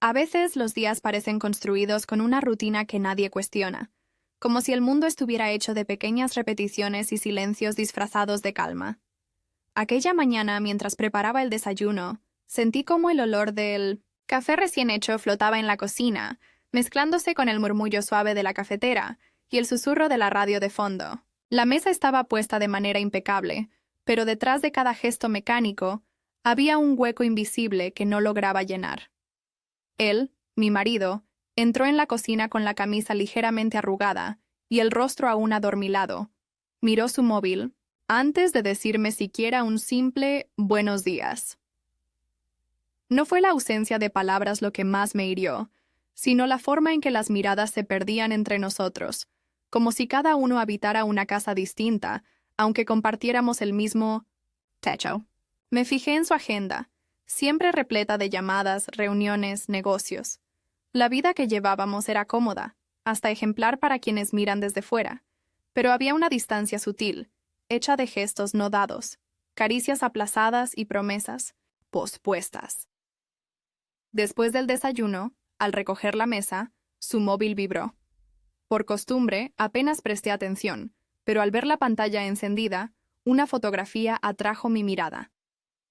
A veces los días parecen construidos con una rutina que nadie cuestiona, como si el mundo estuviera hecho de pequeñas repeticiones y silencios disfrazados de calma. Aquella mañana, mientras preparaba el desayuno, sentí como el olor del café recién hecho flotaba en la cocina, mezclándose con el murmullo suave de la cafetera y el susurro de la radio de fondo. La mesa estaba puesta de manera impecable, pero detrás de cada gesto mecánico había un hueco invisible que no lograba llenar. Él, mi marido, entró en la cocina con la camisa ligeramente arrugada y el rostro aún adormilado. Miró su móvil, antes de decirme siquiera un simple «buenos días». No fue la ausencia de palabras lo que más me hirió, sino la forma en que las miradas se perdían entre nosotros, como si cada uno habitara una casa distinta, aunque compartiéramos el mismo techo. Me fijé en su agenda, siempre repleta de llamadas, reuniones, negocios. La vida que llevábamos era cómoda, hasta ejemplar para quienes miran desde fuera, pero había una distancia sutil, hecha de gestos no dados, caricias aplazadas y promesas pospuestas. Después del desayuno, al recoger la mesa, su móvil vibró. Por costumbre, apenas presté atención, pero al ver la pantalla encendida, una fotografía atrajo mi mirada.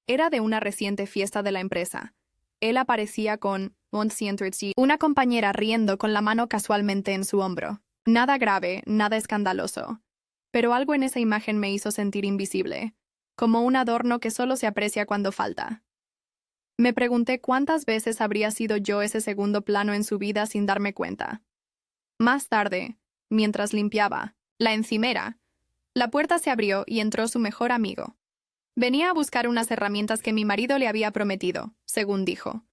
Era de una reciente fiesta de la empresa. Él aparecía con una compañera riendo con la mano casualmente en su hombro. Nada grave, nada escandaloso. Pero algo en esa imagen me hizo sentir invisible, como un adorno que solo se aprecia cuando falta. Me pregunté cuántas veces habría sido yo ese segundo plano en su vida sin darme cuenta. Más tarde, mientras limpiaba la encimera, la puerta se abrió y entró su mejor amigo. Venía a buscar unas herramientas que mi marido le había prometido, según dijo.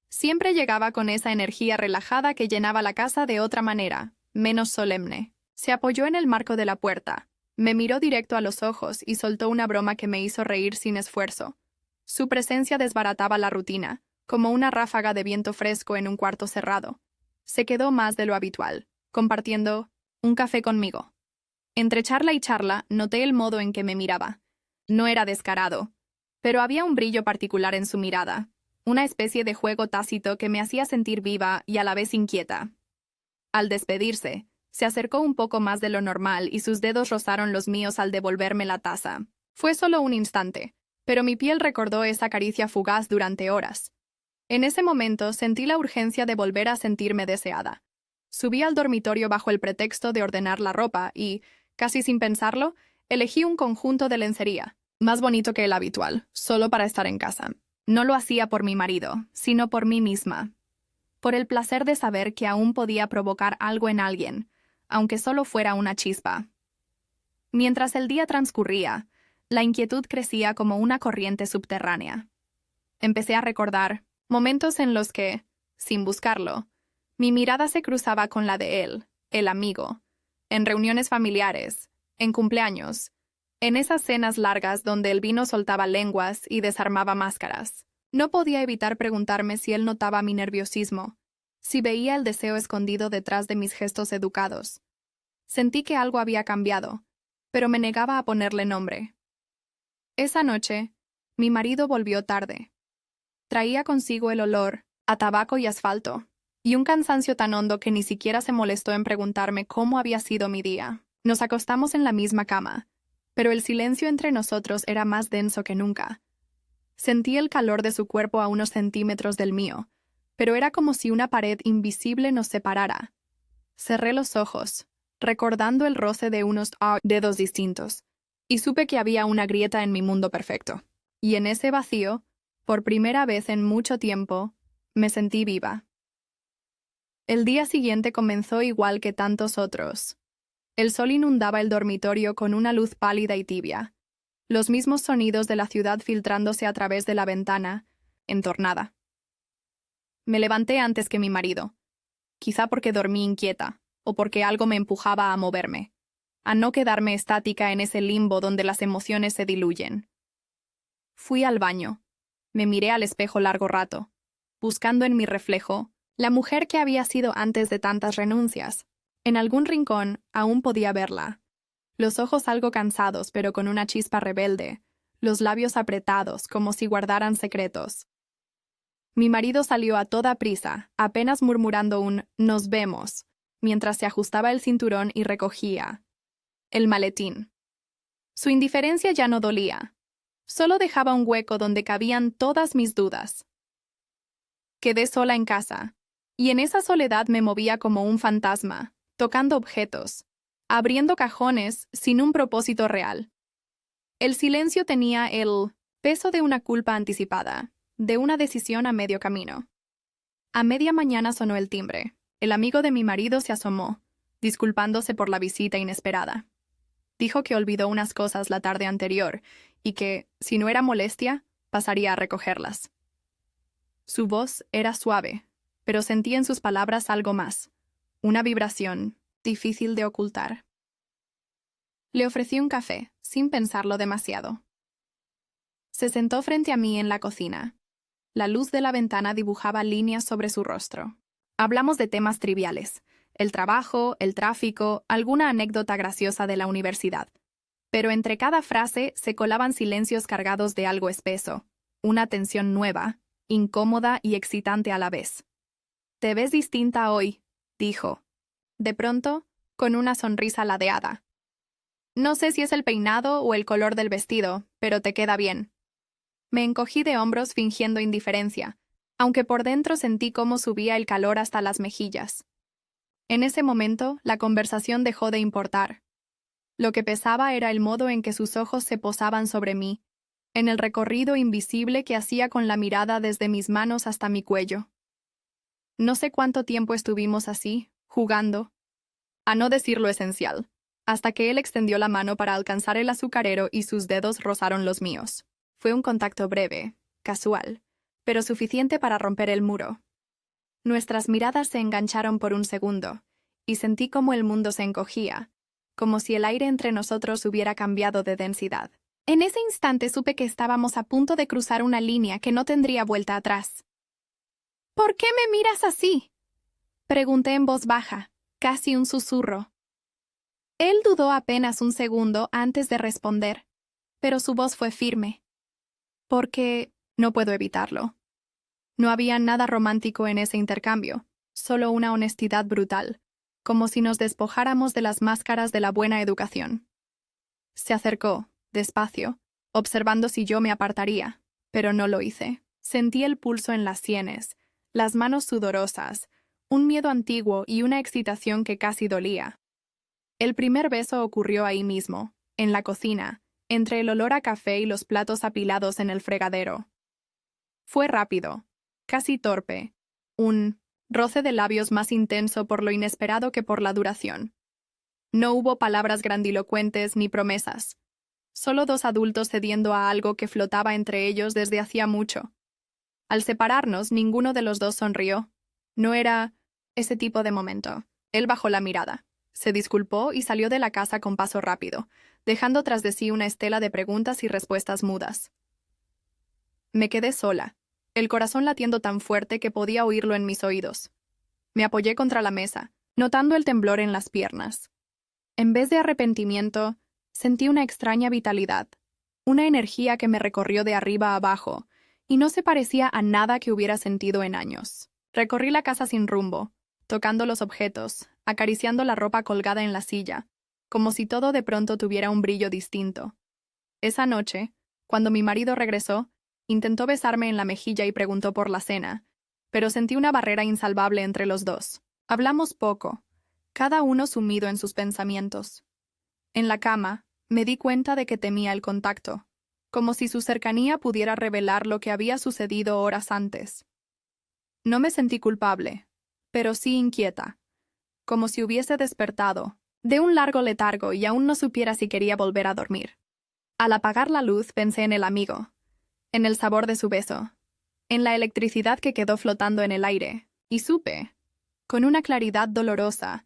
Siempre llegaba con esa energía relajada que llenaba la casa de otra manera, menos solemne. Se apoyó en el marco de la puerta, me miró directo a los ojos y soltó una broma que me hizo reír sin esfuerzo. Su presencia desbarataba la rutina, como una ráfaga de viento fresco en un cuarto cerrado. Se quedó más de lo habitual, compartiendo un café conmigo. Entre charla y charla, noté el modo en que me miraba. No era descarado, pero había un brillo particular en su mirada, una especie de juego tácito que me hacía sentir viva y a la vez inquieta. Al despedirse, se acercó un poco más de lo normal y sus dedos rozaron los míos al devolverme la taza. Fue solo un instante, pero mi piel recordó esa caricia fugaz durante horas. En ese momento sentí la urgencia de volver a sentirme deseada. Subí al dormitorio bajo el pretexto de ordenar la ropa y, casi sin pensarlo, elegí un conjunto de lencería, más bonito que el habitual, solo para estar en casa. No lo hacía por mi marido, sino por mí misma. Por el placer de saber que aún podía provocar algo en alguien, aunque solo fuera una chispa. Mientras el día transcurría, la inquietud crecía como una corriente subterránea. Empecé a recordar momentos en los que, sin buscarlo, mi mirada se cruzaba con la de él, el amigo, en reuniones familiares, en cumpleaños, en esas cenas largas donde el vino soltaba lenguas y desarmaba máscaras. No podía evitar preguntarme si él notaba mi nerviosismo, si veía el deseo escondido detrás de mis gestos educados. Sentí que algo había cambiado, pero me negaba a ponerle nombre. Esa noche, mi marido volvió tarde. Traía consigo el olor a tabaco y asfalto, y un cansancio tan hondo que ni siquiera se molestó en preguntarme cómo había sido mi día. Nos acostamos en la misma cama, pero el silencio entre nosotros era más denso que nunca. Sentí el calor de su cuerpo a unos centímetros del mío, pero era como si una pared invisible nos separara. Cerré los ojos, recordando el roce de unos dedos distintos, y supe que había una grieta en mi mundo perfecto. Y en ese vacío, por primera vez en mucho tiempo, me sentí viva. El día siguiente comenzó igual que tantos otros. El sol inundaba el dormitorio con una luz pálida y tibia, los mismos sonidos de la ciudad filtrándose a través de la ventana, entornada. Me levanté antes que mi marido, quizá porque dormí inquieta, o porque algo me empujaba a moverme, a no quedarme estática en ese limbo donde las emociones se diluyen. Fui al baño. Me miré al espejo largo rato, buscando en mi reflejo la mujer que había sido antes de tantas renuncias. En algún rincón aún podía verla, los ojos algo cansados pero con una chispa rebelde, los labios apretados como si guardaran secretos. Mi marido salió a toda prisa, apenas murmurando un «nos vemos», mientras se ajustaba el cinturón y recogía el maletín. Su indiferencia ya no dolía. Solo dejaba un hueco donde cabían todas mis dudas. Quedé sola en casa, y en esa soledad me movía como un fantasma, tocando objetos, abriendo cajones sin un propósito real. El silencio tenía el peso de una culpa anticipada, de una decisión a medio camino. A media mañana sonó el timbre. El amigo de mi marido se asomó, disculpándose por la visita inesperada. Dijo que olvidó unas cosas la tarde anterior y que, si no era molestia, pasaría a recogerlas. Su voz era suave, pero sentí en sus palabras algo más, una vibración difícil de ocultar. Le ofrecí un café, sin pensarlo demasiado. Se sentó frente a mí en la cocina. La luz de la ventana dibujaba líneas sobre su rostro. Hablamos de temas triviales, el trabajo, el tráfico, alguna anécdota graciosa de la universidad. Pero entre cada frase se colaban silencios cargados de algo espeso, una tensión nueva, incómoda y excitante a la vez. «Te ves distinta hoy», dijo. De pronto, con una sonrisa ladeada. «No sé si es el peinado o el color del vestido, pero te queda bien». Me encogí de hombros fingiendo indiferencia, aunque por dentro sentí cómo subía el calor hasta las mejillas. En ese momento, la conversación dejó de importar. Lo que pesaba era el modo en que sus ojos se posaban sobre mí, en el recorrido invisible que hacía con la mirada desde mis manos hasta mi cuello. No sé cuánto tiempo estuvimos así, jugando, a no decir lo esencial, hasta que él extendió la mano para alcanzar el azucarero y sus dedos rozaron los míos. Fue un contacto breve, casual, pero suficiente para romper el muro. Nuestras miradas se engancharon por un segundo, y sentí como el mundo se encogía, como si el aire entre nosotros hubiera cambiado de densidad. En ese instante supe que estábamos a punto de cruzar una línea que no tendría vuelta atrás. «¿Por qué me miras así?», pregunté en voz baja, casi un susurro. Él dudó apenas un segundo antes de responder, pero su voz fue firme. «Porque no puedo evitarlo». No había nada romántico en ese intercambio, solo una honestidad brutal, como si nos despojáramos de las máscaras de la buena educación. Se acercó, despacio, observando si yo me apartaría, pero no lo hice. Sentí el pulso en las sienes, las manos sudorosas, un miedo antiguo y una excitación que casi dolía. El primer beso ocurrió ahí mismo, en la cocina, entre el olor a café y los platos apilados en el fregadero. Fue rápido, casi torpe, un roce de labios más intenso por lo inesperado que por la duración. No hubo palabras grandilocuentes ni promesas, solo dos adultos cediendo a algo que flotaba entre ellos desde hacía mucho. Al separarnos, ninguno de los dos sonrió. No era ese tipo de momento. Él bajó la mirada, se disculpó y salió de la casa con paso rápido, dejando tras de sí una estela de preguntas y respuestas mudas. Me quedé sola, el corazón latiendo tan fuerte que podía oírlo en mis oídos. Me apoyé contra la mesa, notando el temblor en las piernas. En vez de arrepentimiento, sentí una extraña vitalidad, una energía que me recorrió de arriba a abajo, y no se parecía a nada que hubiera sentido en años. Recorrí la casa sin rumbo, tocando los objetos, acariciando la ropa colgada en la silla, como si todo de pronto tuviera un brillo distinto. Esa noche, cuando mi marido regresó, intentó besarme en la mejilla y preguntó por la cena, pero sentí una barrera insalvable entre los dos. Hablamos poco, cada uno sumido en sus pensamientos. En la cama, me di cuenta de que temía el contacto, como si su cercanía pudiera revelar lo que había sucedido horas antes. No me sentí culpable, pero sí inquieta, como si hubiese despertado de un largo letargo y aún no supiera si quería volver a dormir. Al apagar la luz pensé en el amigo, en el sabor de su beso, en la electricidad que quedó flotando en el aire, y supe, con una claridad dolorosa,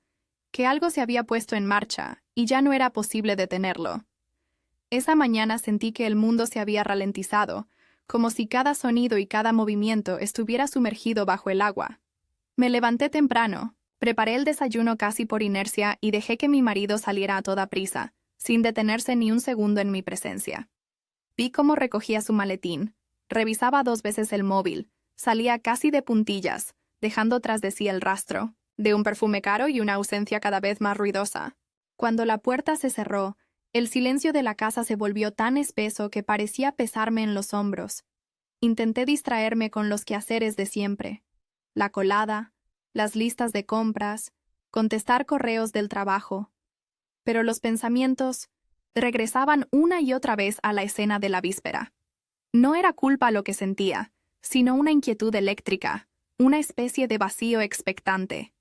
que algo se había puesto en marcha y ya no era posible detenerlo. Esa mañana sentí que el mundo se había ralentizado, como si cada sonido y cada movimiento estuviera sumergido bajo el agua. Me levanté temprano, preparé el desayuno casi por inercia y dejé que mi marido saliera a toda prisa, sin detenerse ni un segundo en mi presencia. Vi cómo recogía su maletín, revisaba 2 veces el móvil, salía casi de puntillas, dejando tras de sí el rastro de un perfume caro y una ausencia cada vez más ruidosa. Cuando la puerta se cerró, el silencio de la casa se volvió tan espeso que parecía pesarme en los hombros. Intenté distraerme con los quehaceres de siempre: la colada, las listas de compras, contestar correos del trabajo. Pero los pensamientos regresaban una y otra vez a la escena de la víspera. No era culpa lo que sentía, sino una inquietud eléctrica, una especie de vacío expectante.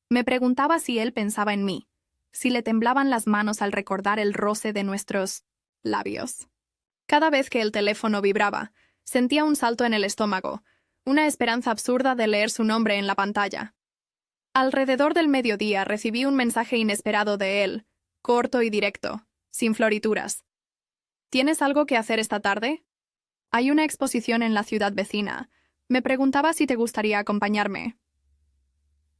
Me preguntaba si él pensaba en mí, si le temblaban las manos al recordar el roce de nuestros labios. Cada vez que el teléfono vibraba, sentía un salto en el estómago, una esperanza absurda de leer su nombre en la pantalla. Alrededor del mediodía recibí un mensaje inesperado de él, corto y directo, sin florituras. ¿Tienes algo que hacer esta tarde? Hay una exposición en la ciudad vecina. Me preguntaba si te gustaría acompañarme.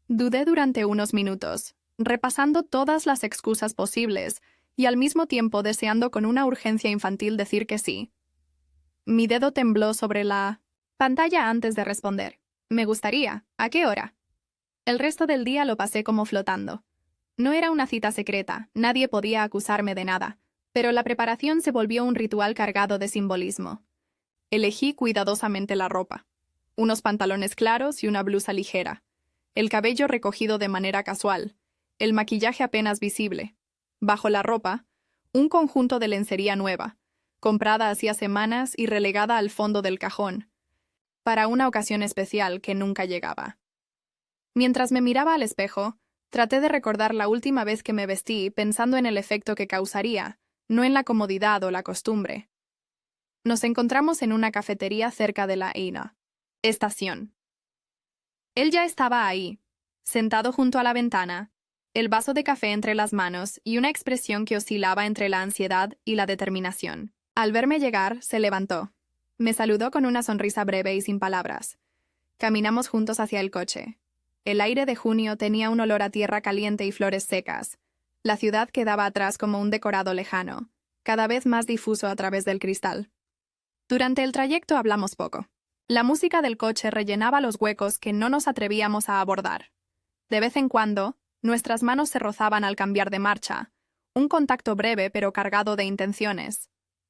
Dudé durante unos minutos, repasando todas las excusas posibles y al mismo tiempo deseando con una urgencia infantil decir que sí. Mi dedo tembló sobre la pantalla antes de responder. Me gustaría. ¿A qué hora? El resto del día lo pasé como flotando. No era una cita secreta, nadie podía acusarme de nada, pero la preparación se volvió un ritual cargado de simbolismo. Elegí cuidadosamente la ropa: unos pantalones claros y una blusa ligera, el cabello recogido de manera casual, el maquillaje apenas visible. Bajo la ropa, un conjunto de lencería nueva, comprada hacía semanas y relegada al fondo del cajón, para una ocasión especial que nunca llegaba. Mientras me miraba al espejo, traté de recordar la última vez que me vestí pensando en el efecto que causaría, no en la comodidad o la costumbre. Nos encontramos en una cafetería cerca de la Eina estación. Él ya estaba ahí, sentado junto a la ventana, el vaso de café entre las manos y una expresión que oscilaba entre la ansiedad y la determinación. Al verme llegar, se levantó. Me saludó con una sonrisa breve y sin palabras. Caminamos juntos hacia el coche. El aire de junio tenía un olor a tierra caliente y flores secas. La ciudad quedaba atrás como un decorado lejano, cada vez más difuso a través del cristal. Durante el trayecto hablamos poco. La música del coche rellenaba los huecos que no nos atrevíamos a abordar. De vez en cuando, nuestras manos se rozaban al cambiar de marcha, un contacto breve pero cargado de intenciones.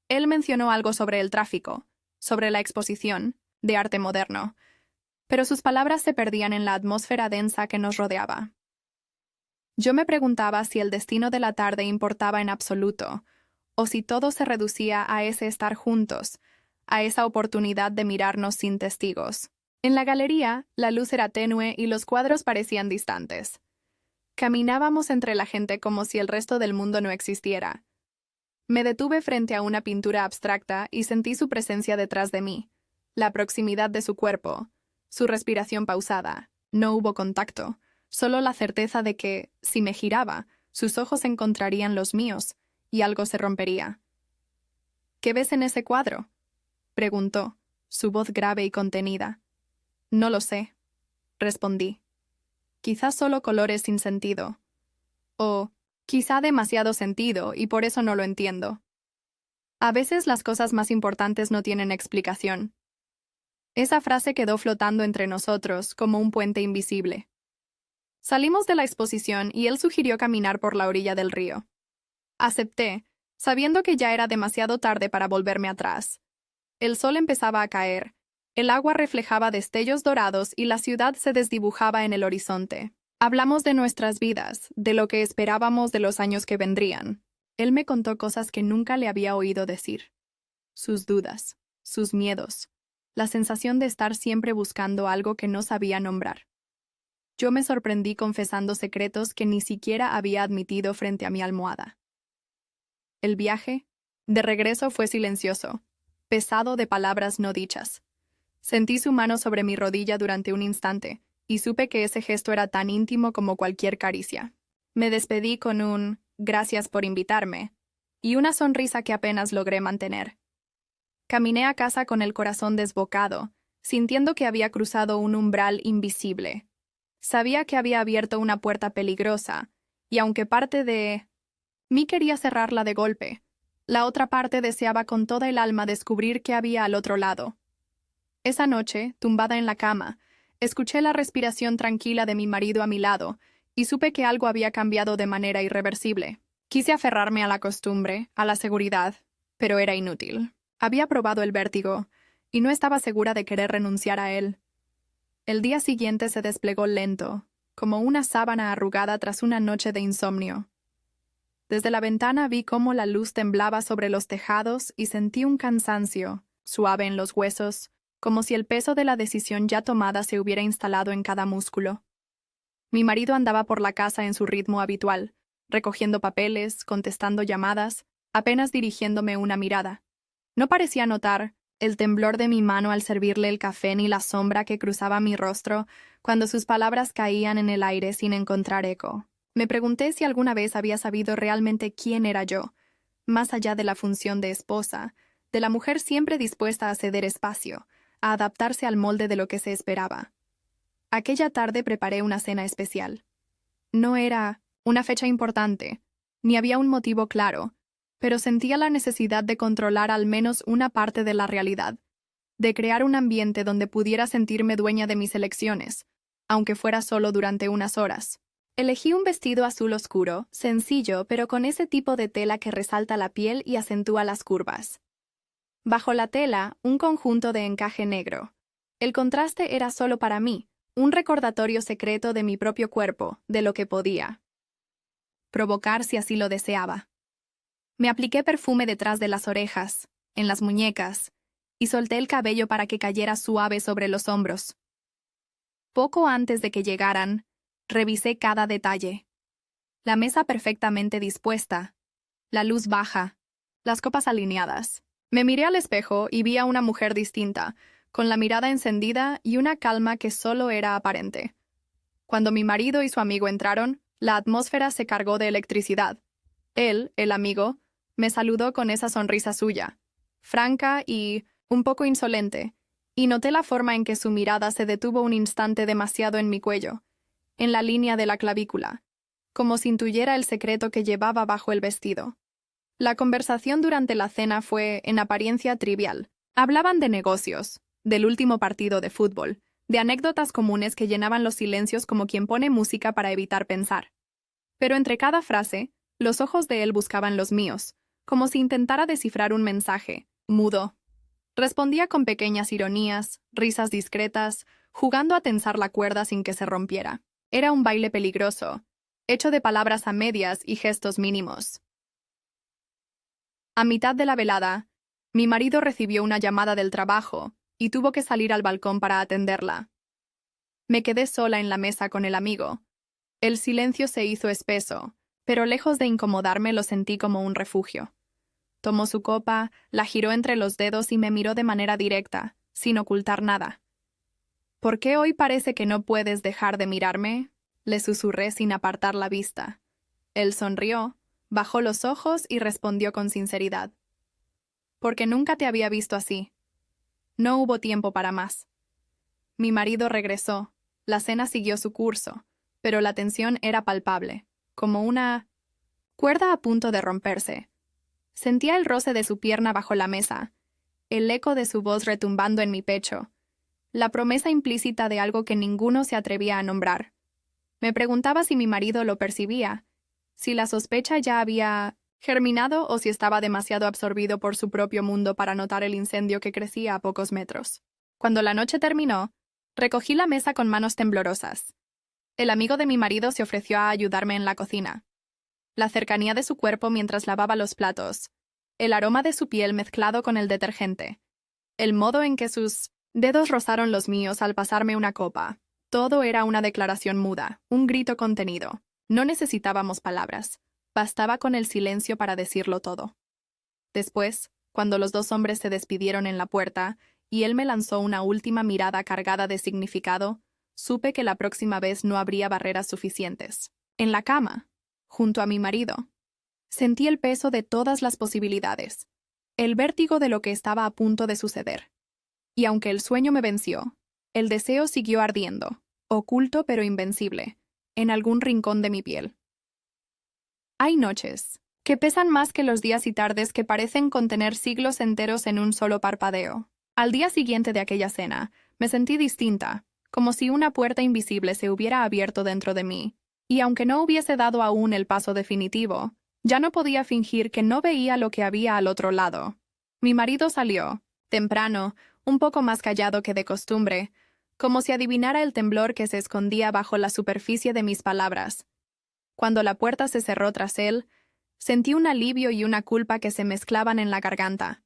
Él mencionó algo sobre el tráfico, sobre la exposición, de arte moderno, pero sus palabras se perdían en la atmósfera densa que nos rodeaba. Yo me preguntaba si el destino de la tarde importaba en absoluto, o si todo se reducía a ese estar juntos, a esa oportunidad de mirarnos sin testigos. En la galería, la luz era tenue y los cuadros parecían distantes. Caminábamos entre la gente como si el resto del mundo no existiera. Me detuve frente a una pintura abstracta y sentí su presencia detrás de mí, la proximidad de su cuerpo, su respiración pausada. No hubo contacto, solo la certeza de que, si me giraba, sus ojos encontrarían los míos y algo se rompería. ¿Qué ves en ese cuadro?, preguntó, su voz grave y contenida. No lo sé, respondí. Quizás solo colores sin sentido. O quizá demasiado sentido y por eso no lo entiendo. A veces las cosas más importantes no tienen explicación. Esa frase quedó flotando entre nosotros como un puente invisible. Salimos de la exposición y él sugirió caminar por la orilla del río. Acepté, sabiendo que ya era demasiado tarde para volverme atrás. El sol empezaba a caer, el agua reflejaba destellos dorados y la ciudad se desdibujaba en el horizonte. Hablamos de nuestras vidas, de lo que esperábamos de los años que vendrían. Él me contó cosas que nunca le había oído decir. Sus dudas, sus miedos, la sensación de estar siempre buscando algo que no sabía nombrar. Yo me sorprendí confesando secretos que ni siquiera había admitido frente a mi almohada. El viaje, de regreso, fue silencioso, pesado de palabras no dichas. Sentí su mano sobre mi rodilla durante un instante, y supe que ese gesto era tan íntimo como cualquier caricia. Me despedí con un «gracias por invitarme» y una sonrisa que apenas logré mantener. Caminé a casa con el corazón desbocado, sintiendo que había cruzado un umbral invisible. Sabía que había abierto una puerta peligrosa, y aunque parte de mí quería cerrarla de golpe, la otra parte deseaba con toda el alma descubrir qué había al otro lado. Esa noche, tumbada en la cama, escuché la respiración tranquila de mi marido a mi lado y supe que algo había cambiado de manera irreversible. Quise aferrarme a la costumbre, a la seguridad, pero era inútil. Había probado el vértigo y no estaba segura de querer renunciar a él. El día siguiente se desplegó lento, como una sábana arrugada tras una noche de insomnio. Desde la ventana vi cómo la luz temblaba sobre los tejados y sentí un cansancio, suave en los huesos, como si el peso de la decisión ya tomada se hubiera instalado en cada músculo. Mi marido andaba por la casa en su ritmo habitual, recogiendo papeles, contestando llamadas, apenas dirigiéndome una mirada. No parecía notar el temblor de mi mano al servirle el café ni la sombra que cruzaba mi rostro cuando sus palabras caían en el aire sin encontrar eco. Me pregunté si alguna vez había sabido realmente quién era yo, más allá de la función de esposa, de la mujer siempre dispuesta a ceder espacio, a adaptarse al molde de lo que se esperaba. Aquella tarde preparé una cena especial. No era una fecha importante, ni había un motivo claro, pero sentía la necesidad de controlar al menos una parte de la realidad, de crear un ambiente donde pudiera sentirme dueña de mis elecciones, aunque fuera solo durante unas horas. Elegí un vestido azul oscuro, sencillo, pero con ese tipo de tela que resalta la piel y acentúa las curvas. Bajo la tela, un conjunto de encaje negro. El contraste era solo para mí, un recordatorio secreto de mi propio cuerpo, de lo que podía provocar si así lo deseaba. Me apliqué perfume detrás de las orejas, en las muñecas, y solté el cabello para que cayera suave sobre los hombros. Poco antes de que llegaran, revisé cada detalle. La mesa perfectamente dispuesta, la luz baja, las copas alineadas. Me miré al espejo y vi a una mujer distinta, con la mirada encendida y una calma que solo era aparente. Cuando mi marido y su amigo entraron, la atmósfera se cargó de electricidad. Él, el amigo, me saludó con esa sonrisa suya, franca y un poco insolente, y noté la forma en que su mirada se detuvo un instante demasiado en mi cuello, en la línea de la clavícula, como si intuyera el secreto que llevaba bajo el vestido. La conversación durante la cena fue, en apariencia, trivial. Hablaban de negocios, del último partido de fútbol, de anécdotas comunes que llenaban los silencios como quien pone música para evitar pensar. Pero entre cada frase, los ojos de él buscaban los míos, como si intentara descifrar un mensaje, mudo. Respondía con pequeñas ironías, risas discretas, jugando a tensar la cuerda sin que se rompiera. Era un baile peligroso, hecho de palabras a medias y gestos mínimos. A mitad de la velada, mi marido recibió una llamada del trabajo y tuvo que salir al balcón para atenderla. Me quedé sola en la mesa con el amigo. El silencio se hizo espeso, pero lejos de incomodarme lo sentí como un refugio. Tomó su copa, la giró entre los dedos y me miró de manera directa, sin ocultar nada. ¿Por qué hoy parece que no puedes dejar de mirarme?, le susurré sin apartar la vista. Él sonrió, bajó los ojos y respondió con sinceridad. Porque nunca te había visto así. No hubo tiempo para más. Mi marido regresó. La cena siguió su curso, pero la tensión era palpable, como una cuerda a punto de romperse. Sentía el roce de su pierna bajo la mesa, el eco de su voz retumbando en mi pecho, la promesa implícita de algo que ninguno se atrevía a nombrar. Me preguntaba si mi marido lo percibía, si la sospecha ya había germinado o si estaba demasiado absorbido por su propio mundo para notar el incendio que crecía a pocos metros. Cuando la noche terminó, recogí la mesa con manos temblorosas. El amigo de mi marido se ofreció a ayudarme en la cocina. La cercanía de su cuerpo mientras lavaba los platos, el aroma de su piel mezclado con el detergente, el modo en que sus dedos rozaron los míos al pasarme una copa. Todo era una declaración muda, un grito contenido. No necesitábamos palabras. Bastaba con el silencio para decirlo todo. Después, cuando los dos hombres se despidieron en la puerta y él me lanzó una última mirada cargada de significado, supe que la próxima vez no habría barreras suficientes. En la cama, junto a mi marido, sentí el peso de todas las posibilidades, el vértigo de lo que estaba a punto de suceder. Y aunque el sueño me venció, el deseo siguió ardiendo, oculto pero invencible, en algún rincón de mi piel. Hay noches que pesan más que los días y tardes que parecen contener siglos enteros en un solo parpadeo. Al día siguiente de aquella cena, me sentí distinta, como si una puerta invisible se hubiera abierto dentro de mí, y aunque no hubiese dado aún el paso definitivo, ya no podía fingir que no veía lo que había al otro lado. Mi marido salió, temprano, un poco más callado que de costumbre, como si adivinara el temblor que se escondía bajo la superficie de mis palabras. Cuando la puerta se cerró tras él, sentí un alivio y una culpa que se mezclaban en la garganta.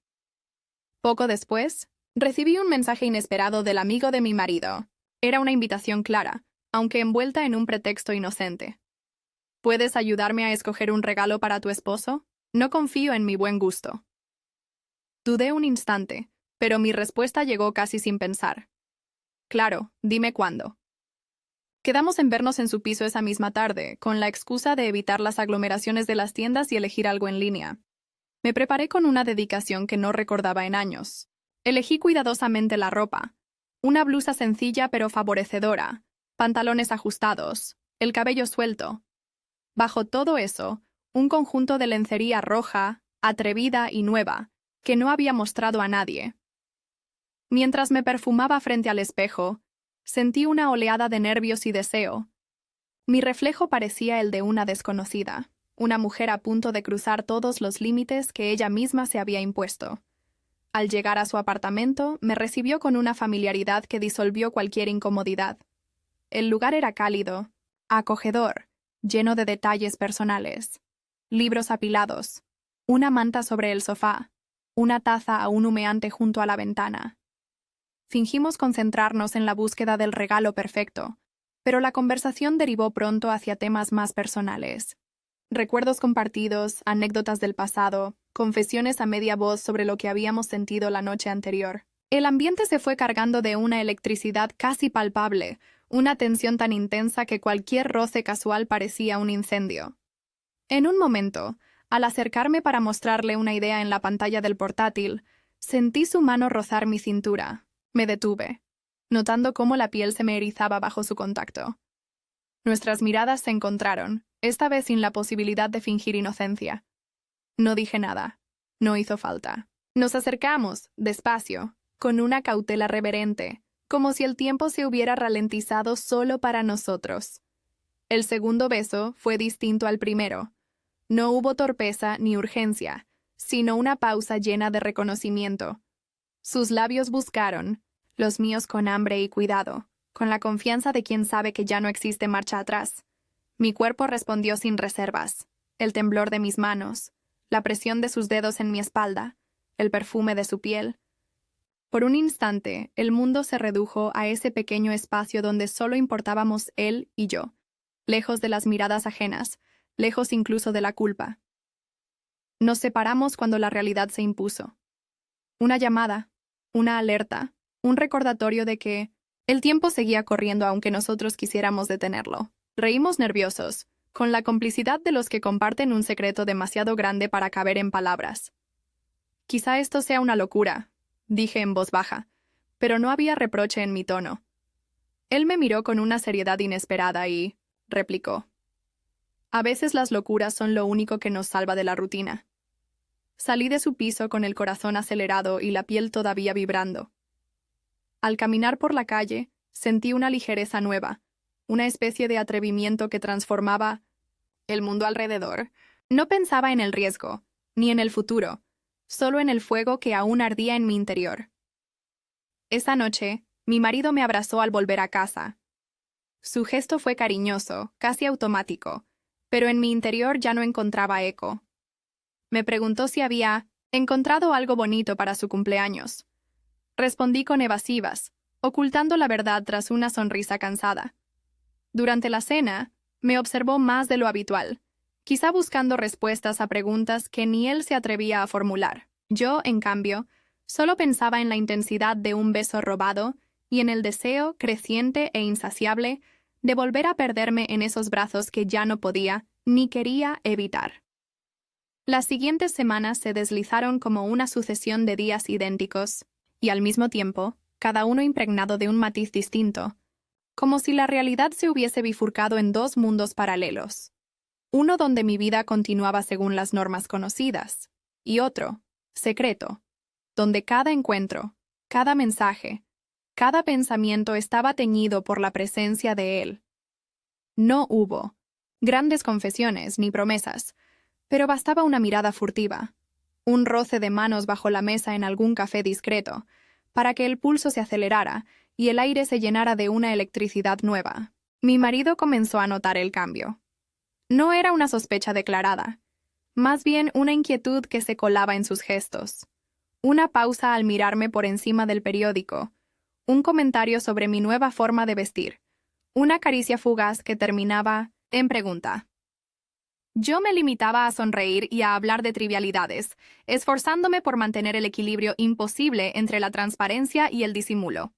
Poco después, recibí un mensaje inesperado del amigo de mi marido. Era una invitación clara, aunque envuelta en un pretexto inocente. ¿Puedes ayudarme a escoger un regalo para tu esposo? No confío en mi buen gusto. Dudé un instante, pero mi respuesta llegó casi sin pensar. Claro, dime cuándo. Quedamos en vernos en su piso esa misma tarde, con la excusa de evitar las aglomeraciones de las tiendas y elegir algo en línea. Me preparé con una dedicación que no recordaba en años. Elegí cuidadosamente la ropa. Una blusa sencilla pero favorecedora, pantalones ajustados, el cabello suelto. Bajo todo eso, un conjunto de lencería roja, atrevida y nueva, que no había mostrado a nadie. Mientras me perfumaba frente al espejo, sentí una oleada de nervios y deseo. Mi reflejo parecía el de una desconocida, una mujer a punto de cruzar todos los límites que ella misma se había impuesto. Al llegar a su apartamento, me recibió con una familiaridad que disolvió cualquier incomodidad. El lugar era cálido, acogedor, lleno de detalles personales. Libros apilados, una manta sobre el sofá, una taza aún humeante junto a la ventana. Fingimos concentrarnos en la búsqueda del regalo perfecto, pero la conversación derivó pronto hacia temas más personales. Recuerdos compartidos, anécdotas del pasado, confesiones a media voz sobre lo que habíamos sentido la noche anterior. El ambiente se fue cargando de una electricidad casi palpable, una tensión tan intensa que cualquier roce casual parecía un incendio. En un momento, al acercarme para mostrarle una idea en la pantalla del portátil, sentí su mano rozar mi cintura. Me detuve, notando cómo la piel se me erizaba bajo su contacto. Nuestras miradas se encontraron, esta vez sin la posibilidad de fingir inocencia. No dije nada. No hizo falta. Nos acercamos, despacio, con una cautela reverente, como si el tiempo se hubiera ralentizado solo para nosotros. El segundo beso fue distinto al primero. No hubo torpeza ni urgencia, sino una pausa llena de reconocimiento. Sus labios buscaron, los míos con hambre y cuidado, con la confianza de quien sabe que ya no existe marcha atrás. Mi cuerpo respondió sin reservas, el temblor de mis manos, la presión de sus dedos en mi espalda, el perfume de su piel. Por un instante, el mundo se redujo a ese pequeño espacio donde solo importábamos él y yo, lejos de las miradas ajenas, lejos incluso de la culpa. Nos separamos cuando la realidad se impuso. Una llamada, una alerta, un recordatorio de que el tiempo seguía corriendo aunque nosotros quisiéramos detenerlo. Reímos nerviosos, con la complicidad de los que comparten un secreto demasiado grande para caber en palabras. Quizá esto sea una locura, dije en voz baja, pero no había reproche en mi tono. Él me miró con una seriedad inesperada y replicó: a veces las locuras son lo único que nos salva de la rutina. Salí de su piso con el corazón acelerado y la piel todavía vibrando. Al caminar por la calle, sentí una ligereza nueva, una especie de atrevimiento que transformaba el mundo alrededor. No pensaba en el riesgo, ni en el futuro, solo en el fuego que aún ardía en mi interior. Esa noche, mi marido me abrazó al volver a casa. Su gesto fue cariñoso, casi automático, pero en mi interior ya no encontraba eco. Me preguntó si había encontrado algo bonito para su cumpleaños. Respondí con evasivas, ocultando la verdad tras una sonrisa cansada. Durante la cena, me observó más de lo habitual, quizá buscando respuestas a preguntas que ni él se atrevía a formular. Yo, en cambio, solo pensaba en la intensidad de un beso robado y en el deseo creciente e insaciable de volver a perderme en esos brazos que ya no podía ni quería evitar. Las siguientes semanas se deslizaron como una sucesión de días idénticos, y al mismo tiempo, cada uno impregnado de un matiz distinto, como si la realidad se hubiese bifurcado en dos mundos paralelos. Uno donde mi vida continuaba según las normas conocidas, y otro, secreto, donde cada encuentro, Cada mensaje, cada pensamiento estaba teñido por la presencia de él. No hubo grandes confesiones ni promesas, pero bastaba una mirada furtiva, un roce de manos bajo la mesa en algún café discreto, para que el pulso se acelerara y el aire se llenara de una electricidad nueva. Mi marido comenzó a notar el cambio. No era una sospecha declarada, más bien una inquietud que se colaba en sus gestos. Una pausa al mirarme por encima del periódico, un comentario sobre mi nueva forma de vestir, una caricia fugaz que terminaba en pregunta. Yo me limitaba a sonreír y a hablar de trivialidades, esforzándome por mantener el equilibrio imposible entre la transparencia y el disimulo.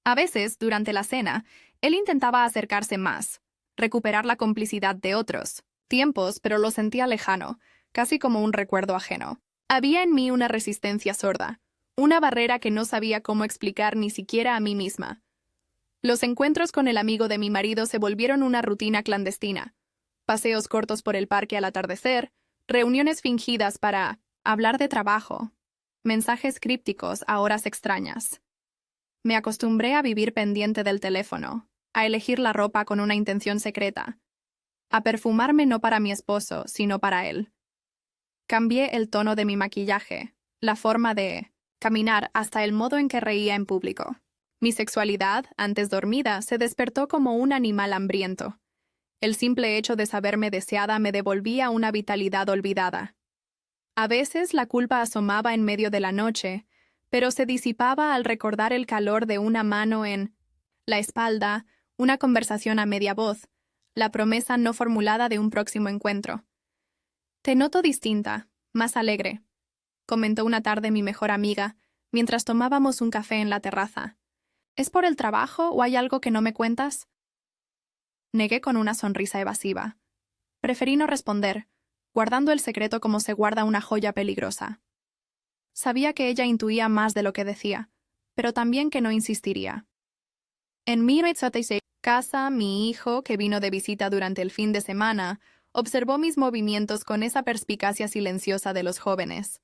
A veces, durante la cena, él intentaba acercarse más, recuperar la complicidad de otros tiempos, pero lo sentía lejano, casi como un recuerdo ajeno. Había en mí una resistencia sorda, una barrera que no sabía cómo explicar ni siquiera a mí misma. Los encuentros con el amigo de mi marido se volvieron una rutina clandestina. Paseos cortos por el parque al atardecer, reuniones fingidas para hablar de trabajo, mensajes crípticos a horas extrañas. Me acostumbré a vivir pendiente del teléfono, a elegir la ropa con una intención secreta, a perfumarme no para mi esposo, sino para él. Cambié el tono de mi maquillaje, la forma de caminar, hasta el modo en que reía en público. Mi sexualidad, antes dormida, se despertó como un animal hambriento. El simple hecho de saberme deseada me devolvía una vitalidad olvidada. A veces la culpa asomaba en medio de la noche, pero se disipaba al recordar el calor de una mano en la espalda, una conversación a media voz, la promesa no formulada de un próximo encuentro. «Te noto distinta, más alegre», comentó una tarde mi mejor amiga, mientras tomábamos un café en la terraza. «¿Es por el trabajo o hay algo que no me cuentas?» Negué con una sonrisa evasiva. Preferí no responder, guardando el secreto como se guarda una joya peligrosa. Sabía que ella intuía más de lo que decía, pero también que no insistiría. En mi casa, mi hijo, que vino de visita durante el fin de semana, observó mis movimientos con esa perspicacia silenciosa de los jóvenes.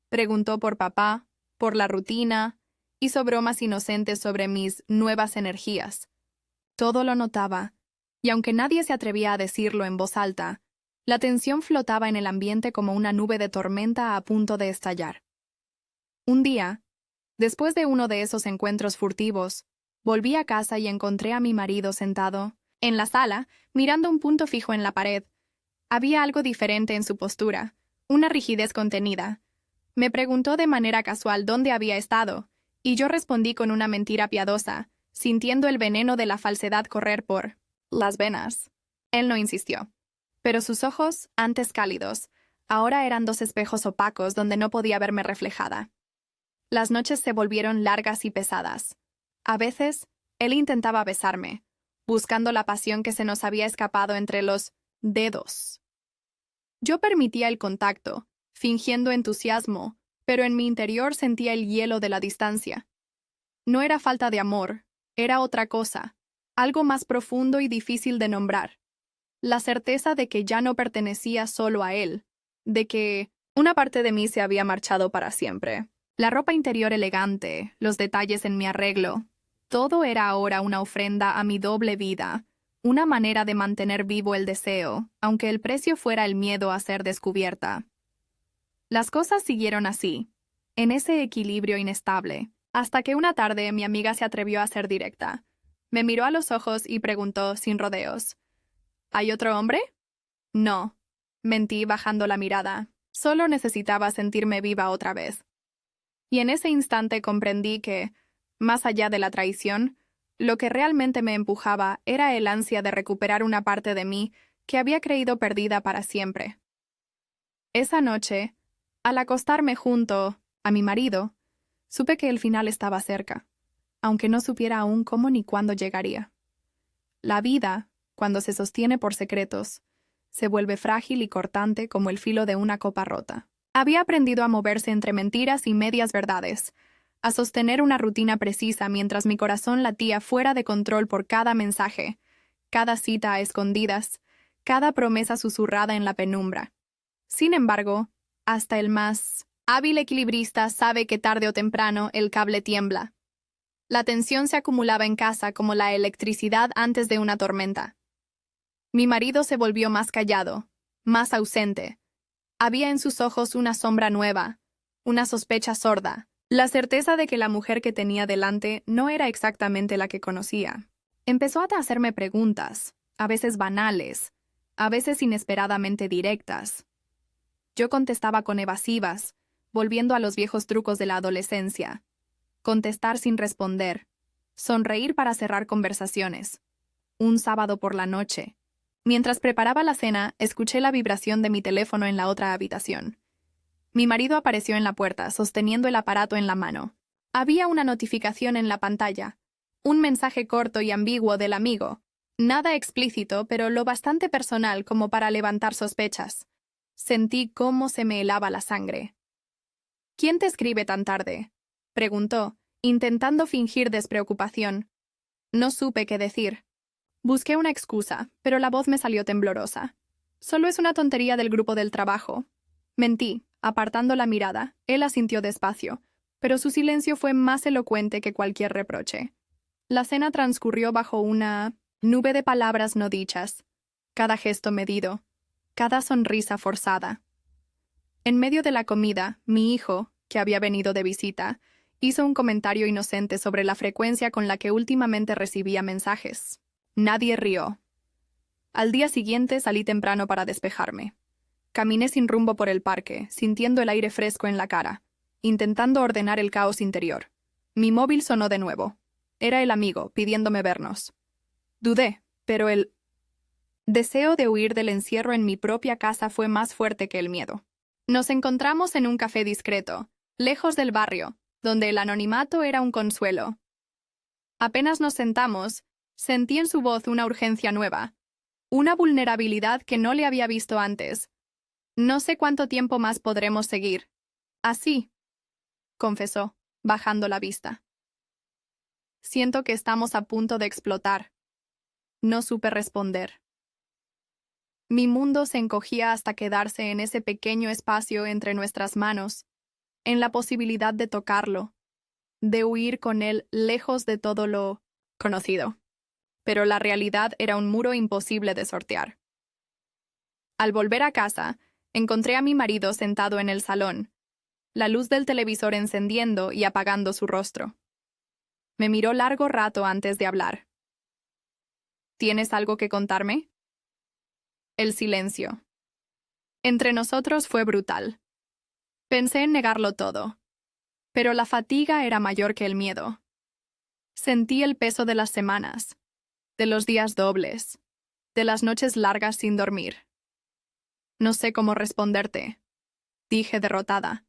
Preguntó por papá, por la rutina, hizo bromas inocentes sobre mis nuevas energías. Todo lo notaba, y aunque nadie se atrevía a decirlo en voz alta, la tensión flotaba en el ambiente como una nube de tormenta a punto de estallar. Un día, después de uno de esos encuentros furtivos, volví a casa y encontré a mi marido sentado en la sala, mirando un punto fijo en la pared. Había algo diferente en su postura, una rigidez contenida. Me preguntó de manera casual dónde había estado, y yo respondí con una mentira piadosa, sintiendo el veneno de la falsedad correr por las venas. Él no insistió, pero sus ojos, antes cálidos, ahora eran dos espejos opacos donde no podía verme reflejada. Las noches se volvieron largas y pesadas. A veces, él intentaba besarme, buscando la pasión que se nos había escapado entre los dedos. Yo permitía el contacto, fingiendo entusiasmo, pero en mi interior sentía el hielo de la distancia. No era falta de amor, era otra cosa, algo más profundo y difícil de nombrar. La certeza de que ya no pertenecía solo a él, de que una parte de mí se había marchado para siempre. La ropa interior elegante, los detalles en mi arreglo, todo era ahora una ofrenda a mi doble vida, una manera de mantener vivo el deseo, aunque el precio fuera el miedo a ser descubierta. Las cosas siguieron así, en ese equilibrio inestable, hasta que una tarde mi amiga se atrevió a ser directa. Me miró a los ojos y preguntó sin rodeos: ¿Hay otro hombre? No, mentí bajando la mirada. Solo necesitaba sentirme viva otra vez. Y en ese instante comprendí que, más allá de la traición, lo que realmente me empujaba era el ansia de recuperar una parte de mí que había creído perdida para siempre. Esa noche, al acostarme junto a mi marido, supe que el final estaba cerca, aunque no supiera aún cómo ni cuándo llegaría. La vida, cuando se sostiene por secretos, se vuelve frágil y cortante como el filo de una copa rota. Había aprendido a moverse entre mentiras y medias verdades, a sostener una rutina precisa mientras mi corazón latía fuera de control por cada mensaje, cada cita a escondidas, cada promesa susurrada en la penumbra. Sin embargo, hasta el más Hábil equilibrista sabe que tarde o temprano el cable tiembla. La tensión se acumulaba en casa como la electricidad antes de una tormenta. Mi marido se volvió más callado, más ausente. Había en sus ojos una sombra nueva, una sospecha sorda, la certeza de que la mujer que tenía delante no era exactamente la que conocía. Empezó a hacerme preguntas, a veces banales, a veces inesperadamente directas. Yo contestaba con evasivas, volviendo a los viejos trucos de la adolescencia. Contestar sin responder, sonreír para cerrar conversaciones. Un sábado por la noche. Mientras preparaba la cena, escuché la vibración de mi teléfono en la otra habitación. Mi marido apareció en la puerta, sosteniendo el aparato en la mano. Había una notificación en la pantalla. Un mensaje corto y ambiguo del amigo. Nada explícito, pero lo bastante personal como para levantar sospechas. Sentí cómo se me helaba la sangre. ¿Quién te escribe tan tarde?, preguntó, intentando fingir despreocupación. No supe qué decir. Busqué una excusa, pero la voz me salió temblorosa. Solo es una tontería del grupo del trabajo. Mentí, apartando la mirada. Él asintió despacio, pero su silencio fue más elocuente que cualquier reproche. La cena transcurrió bajo una nube de palabras no dichas, cada gesto medido, cada sonrisa forzada. En medio de la comida, mi hijo, que había venido de visita, hizo un comentario inocente sobre la frecuencia con la que últimamente recibía mensajes. Nadie rió. Al día siguiente salí temprano para despejarme. Caminé sin rumbo por el parque, sintiendo el aire fresco en la cara, intentando ordenar el caos interior. Mi móvil sonó de nuevo. Era el amigo, pidiéndome vernos. Dudé, pero el deseo de huir del encierro en mi propia casa fue más fuerte que el miedo. Nos encontramos en un café discreto, lejos del barrio, donde el anonimato era un consuelo. Apenas nos sentamos, sentí en su voz una urgencia nueva, una vulnerabilidad que no le había visto antes. No sé cuánto tiempo más podremos seguir. Así, confesó, bajando la vista. Siento que estamos a punto de explotar. No supe responder. Mi mundo se encogía hasta quedarse en ese pequeño espacio entre nuestras manos, en la posibilidad de tocarlo, de huir con él lejos de todo lo conocido. Pero la realidad era un muro imposible de sortear. Al volver a casa, encontré a mi marido sentado en el salón, la luz del televisor encendiendo y apagando su rostro. Me miró largo rato antes de hablar. ¿Tienes algo que contarme? El silencio. Entre nosotros fue brutal. Pensé en negarlo todo, pero la fatiga era mayor que el miedo. Sentí el peso de las semanas, de los días dobles, de las noches largas sin dormir. No sé cómo responderte, dije derrotada.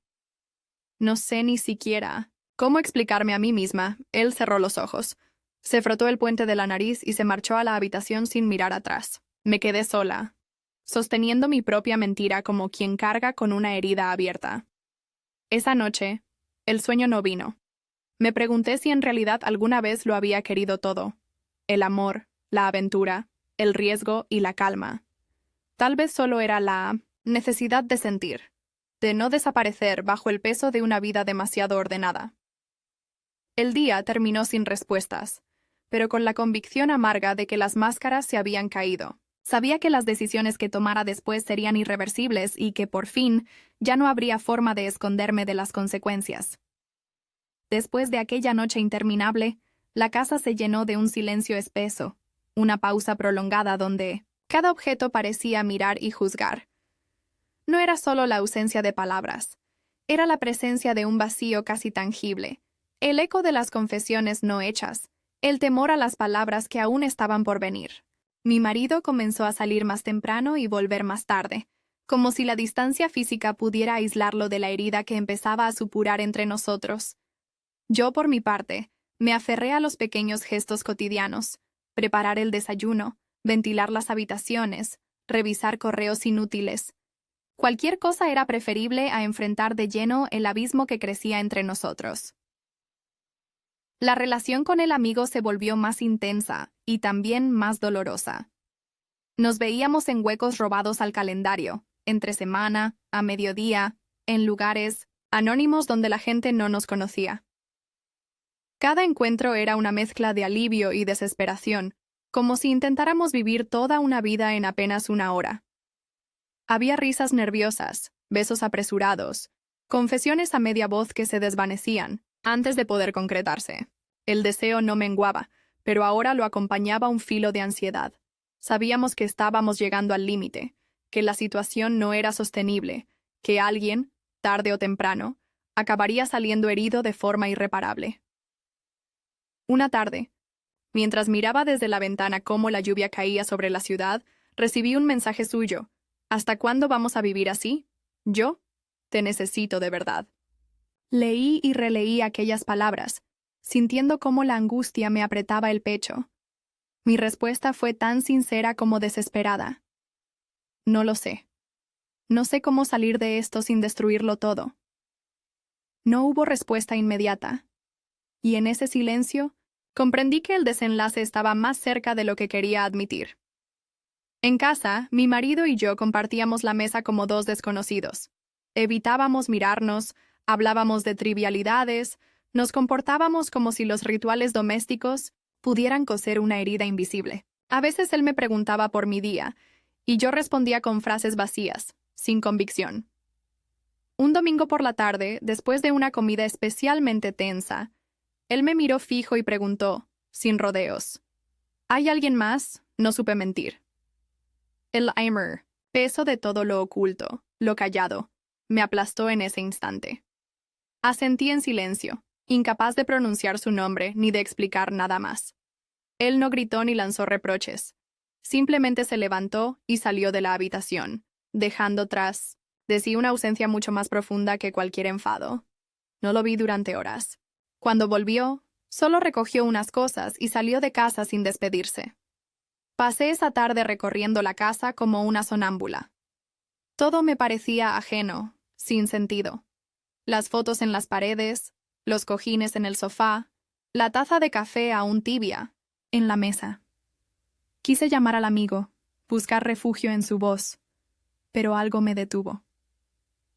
No sé ni siquiera cómo explicarme a mí misma. Él cerró los ojos, se frotó el puente de la nariz y se marchó a la habitación sin mirar atrás. Me quedé sola, sosteniendo mi propia mentira como quien carga con una herida abierta. Esa noche, el sueño no vino. Me pregunté si en realidad alguna vez lo había querido todo. El amor, la aventura, el riesgo y la calma. Tal vez solo era la necesidad de sentir, de no desaparecer bajo el peso de una vida demasiado ordenada. El día terminó sin respuestas, pero con la convicción amarga de que las máscaras se habían caído. Sabía que las decisiones que tomara después serían irreversibles y que, por fin, ya no habría forma de esconderme de las consecuencias. Después de aquella noche interminable, la casa se llenó de un silencio espeso, una pausa prolongada donde cada objeto parecía mirar y juzgar. No era solo la ausencia de palabras, era la presencia de un vacío casi tangible, el eco de las confesiones no hechas, el temor a las palabras que aún estaban por venir. Mi marido comenzó a salir más temprano y volver más tarde, como si la distancia física pudiera aislarlo de la herida que empezaba a supurar entre nosotros. Yo, por mi parte, me aferré a los pequeños gestos cotidianos, preparar el desayuno, ventilar las habitaciones, revisar correos inútiles. Cualquier cosa era preferible a enfrentar de lleno el abismo que crecía entre nosotros. La relación con el amigo se volvió más intensa y también más dolorosa. Nos veíamos en huecos robados al calendario, entre semana, a mediodía, en lugares anónimos donde la gente no nos conocía. Cada encuentro era una mezcla de alivio y desesperación, como si intentáramos vivir toda una vida en apenas una hora. Había risas nerviosas, besos apresurados, confesiones a media voz que se desvanecían antes de poder concretarse. El deseo no menguaba, pero ahora lo acompañaba un filo de ansiedad. Sabíamos que estábamos llegando al límite, que la situación no era sostenible, que alguien, tarde o temprano, acabaría saliendo herido de forma irreparable. Una tarde, mientras miraba desde la ventana cómo la lluvia caía sobre la ciudad, recibí un mensaje suyo. ¿Hasta cuándo vamos a vivir así? Yo te necesito de verdad. Leí y releí aquellas palabras, sintiendo cómo la angustia me apretaba el pecho. Mi respuesta fue tan sincera como desesperada. No lo sé. No sé cómo salir de esto sin destruirlo todo. No hubo respuesta inmediata. Y en ese silencio, comprendí que el desenlace estaba más cerca de lo que quería admitir. En casa, mi marido y yo compartíamos la mesa como dos desconocidos. Evitábamos mirarnos, hablábamos de trivialidades, nos comportábamos como si los rituales domésticos pudieran coser una herida invisible. A veces él me preguntaba por mi día, y yo respondía con frases vacías, sin convicción. Un domingo por la tarde, después de una comida especialmente tensa, él me miró fijo y preguntó, sin rodeos: ¿hay alguien más? No supe mentir. El peso de todo lo oculto, lo callado, me aplastó en ese instante. Asentí en silencio, incapaz de pronunciar su nombre ni de explicar nada más. Él no gritó ni lanzó reproches. Simplemente se levantó y salió de la habitación, dejando tras de sí una ausencia mucho más profunda que cualquier enfado. No lo vi durante horas. Cuando volvió, solo recogió unas cosas y salió de casa sin despedirse. Pasé esa tarde recorriendo la casa como una sonámbula. Todo me parecía ajeno, sin sentido. Las fotos en las paredes, los cojines en el sofá, la taza de café aún tibia, en la mesa. Quise llamar al amigo, buscar refugio en su voz, pero algo me detuvo.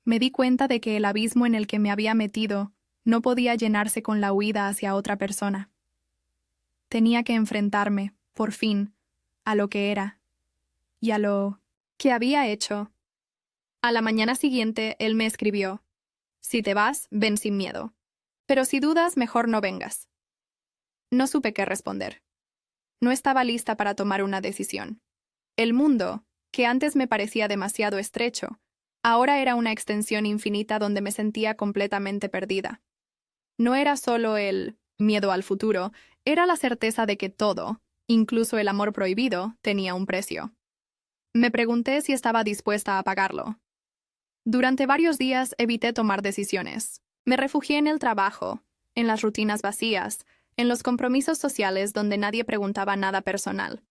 Me di cuenta de que el abismo en el que me había metido no podía llenarse con la huida hacia otra persona. Tenía que enfrentarme, por fin, a lo que era, y a lo que había hecho. A la mañana siguiente, él me escribió: si te vas, ven sin miedo. Pero si dudas, mejor no vengas. No supe qué responder. No estaba lista para tomar una decisión. El mundo, que antes me parecía demasiado estrecho, ahora era una extensión infinita donde me sentía completamente perdida. No era solo el miedo al futuro, era la certeza de que todo, incluso el amor prohibido, tenía un precio. Me pregunté si estaba dispuesta a pagarlo. Durante varios días evité tomar decisiones. Me refugié en el trabajo, en las rutinas vacías, en los compromisos sociales donde nadie preguntaba nada personal.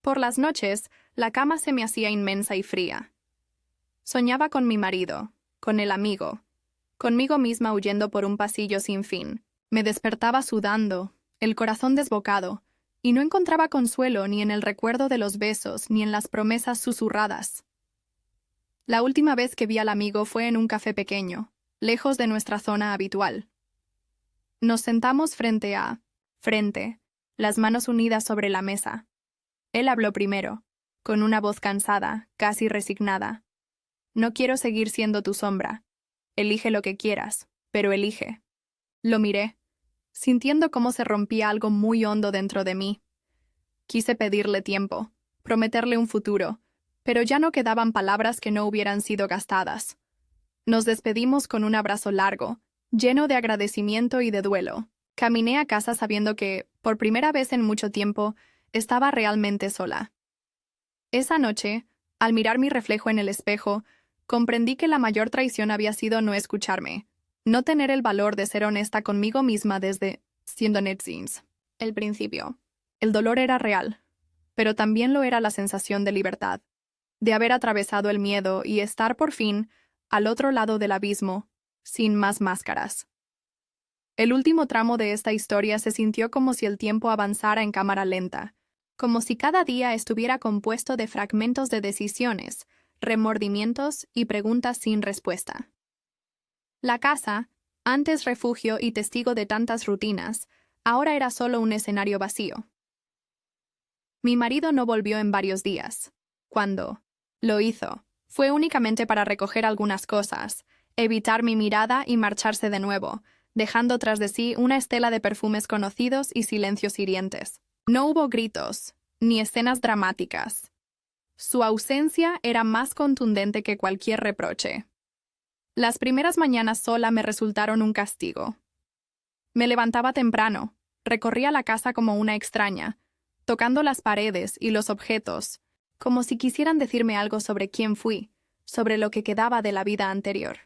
Por las noches, la cama se me hacía inmensa y fría. Soñaba con mi marido, con el amigo, conmigo misma huyendo por un pasillo sin fin. Me despertaba sudando, el corazón desbocado, y no encontraba consuelo ni en el recuerdo de los besos ni en las promesas susurradas. La última vez que vi al amigo fue en un café pequeño, lejos de nuestra zona habitual. Nos sentamos frente a frente, las manos unidas sobre la mesa. Él habló primero, con una voz cansada, casi resignada. No quiero seguir siendo tu sombra. Elige lo que quieras, pero elige. Lo miré, sintiendo cómo se rompía algo muy hondo dentro de mí. Quise pedirle tiempo, prometerle un futuro, pero ya no quedaban palabras que no hubieran sido gastadas. Nos despedimos con un abrazo largo, lleno de agradecimiento y de duelo. Caminé a casa sabiendo que, por primera vez en mucho tiempo, estaba realmente sola. Esa noche, al mirar mi reflejo en el espejo, comprendí que la mayor traición había sido no escucharme, no tener el valor de ser honesta conmigo misma desde, siendo Netzins, el principio. El dolor era real, pero también lo era la sensación de libertad, de haber atravesado el miedo y estar por fin al otro lado del abismo, sin más máscaras. El último tramo de esta historia se sintió como si el tiempo avanzara en cámara lenta, como si cada día estuviera compuesto de fragmentos de decisiones, remordimientos y preguntas sin respuesta. La casa, antes refugio y testigo de tantas rutinas, ahora era solo un escenario vacío. Mi marido no volvió en varios días. Cuando lo hizo, fue únicamente para recoger algunas cosas, evitar mi mirada y marcharse de nuevo, dejando tras de sí una estela de perfumes conocidos y silencios hirientes. No hubo gritos, ni escenas dramáticas. Su ausencia era más contundente que cualquier reproche. Las primeras mañanas sola me resultaron un castigo. Me levantaba temprano, recorría la casa como una extraña, tocando las paredes y los objetos, como si quisieran decirme algo sobre quién fui, sobre lo que quedaba de la vida anterior.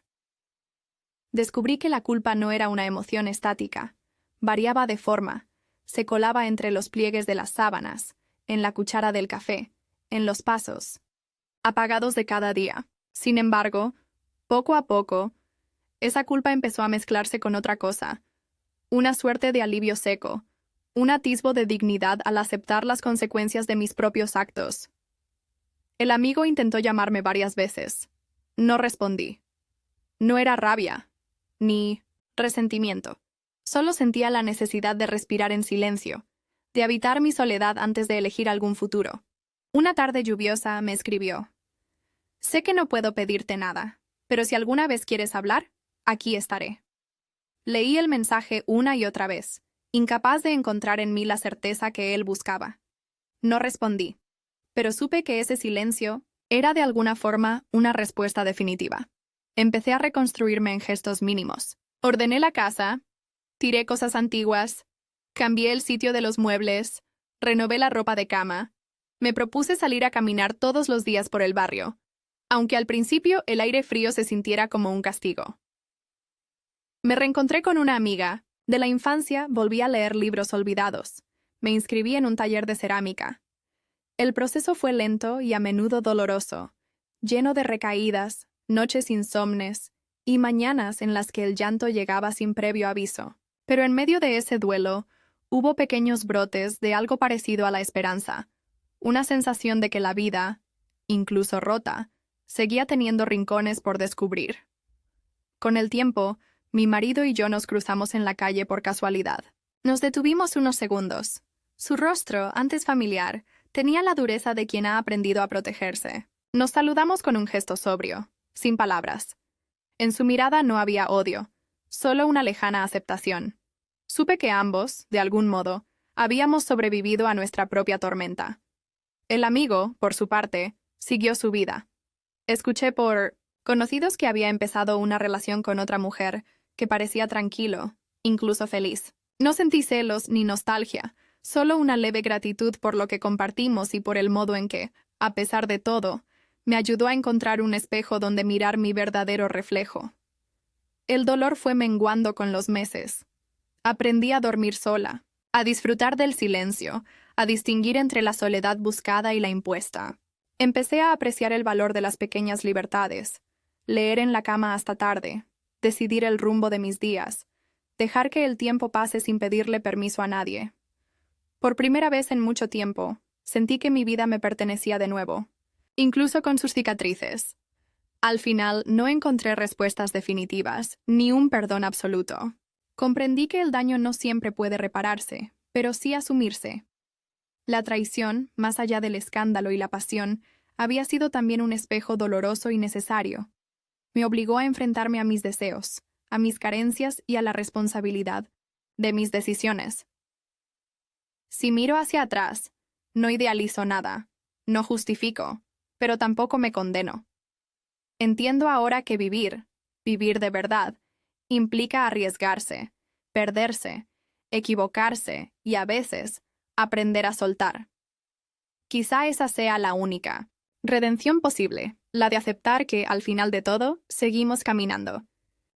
Descubrí que la culpa no era una emoción estática, variaba de forma, se colaba entre los pliegues de las sábanas, en la cuchara del café, en los pasos apagados de cada día. Sin embargo, poco a poco, esa culpa empezó a mezclarse con otra cosa, una suerte de alivio seco, un atisbo de dignidad al aceptar las consecuencias de mis propios actos. El amigo intentó llamarme varias veces. No respondí. No era rabia, ni resentimiento. Solo sentía la necesidad de respirar en silencio, de habitar mi soledad antes de elegir algún futuro. Una tarde lluviosa me escribió: «Sé que no puedo pedirte nada, pero si alguna vez quieres hablar, aquí estaré». Leí el mensaje una y otra vez, incapaz de encontrar en mí la certeza que él buscaba. No respondí, pero supe que ese silencio era de alguna forma una respuesta definitiva. Empecé a reconstruirme en gestos mínimos. Ordené la casa, tiré cosas antiguas, cambié el sitio de los muebles, renové la ropa de cama. Me propuse salir a caminar todos los días por el barrio, aunque al principio el aire frío se sintiera como un castigo. Me reencontré con una amiga. De la infancia volví a leer libros olvidados. Me inscribí en un taller de cerámica. El proceso fue lento y a menudo doloroso, lleno de recaídas, noches insomnes y mañanas en las que el llanto llegaba sin previo aviso. Pero en medio de ese duelo, hubo pequeños brotes de algo parecido a la esperanza, una sensación de que la vida, incluso rota, seguía teniendo rincones por descubrir. Con el tiempo, mi marido y yo nos cruzamos en la calle por casualidad. Nos detuvimos unos segundos. Su rostro, antes familiar, tenía la dureza de quien ha aprendido a protegerse. Nos saludamos con un gesto sobrio, sin palabras. En su mirada no había odio, solo una lejana aceptación. Supe que ambos, de algún modo, habíamos sobrevivido a nuestra propia tormenta. El amigo, por su parte, siguió su vida. Escuché por conocidos que había empezado una relación con otra mujer que parecía tranquilo, incluso feliz. No sentí celos ni nostalgia, solo una leve gratitud por lo que compartimos y por el modo en que, a pesar de todo, me ayudó a encontrar un espejo donde mirar mi verdadero reflejo. El dolor fue menguando con los meses. Aprendí a dormir sola, a disfrutar del silencio, a distinguir entre la soledad buscada y la impuesta. Empecé a apreciar el valor de las pequeñas libertades, leer en la cama hasta tarde, decidir el rumbo de mis días, dejar que el tiempo pase sin pedirle permiso a nadie. Por primera vez en mucho tiempo, sentí que mi vida me pertenecía de nuevo, incluso con sus cicatrices. Al final, no encontré respuestas definitivas, ni un perdón absoluto. Comprendí que el daño no siempre puede repararse, pero sí asumirse. La traición, más allá del escándalo y la pasión, había sido también un espejo doloroso y necesario. Me obligó a enfrentarme a mis deseos, a mis carencias y a la responsabilidad de mis decisiones. Si miro hacia atrás, no idealizo nada, no justifico, pero tampoco me condeno. Entiendo ahora que vivir de verdad, implica arriesgarse, perderse, equivocarse y, a veces, aprender a soltar. Quizá esa sea la única redención posible, la de aceptar que, al final de todo, seguimos caminando,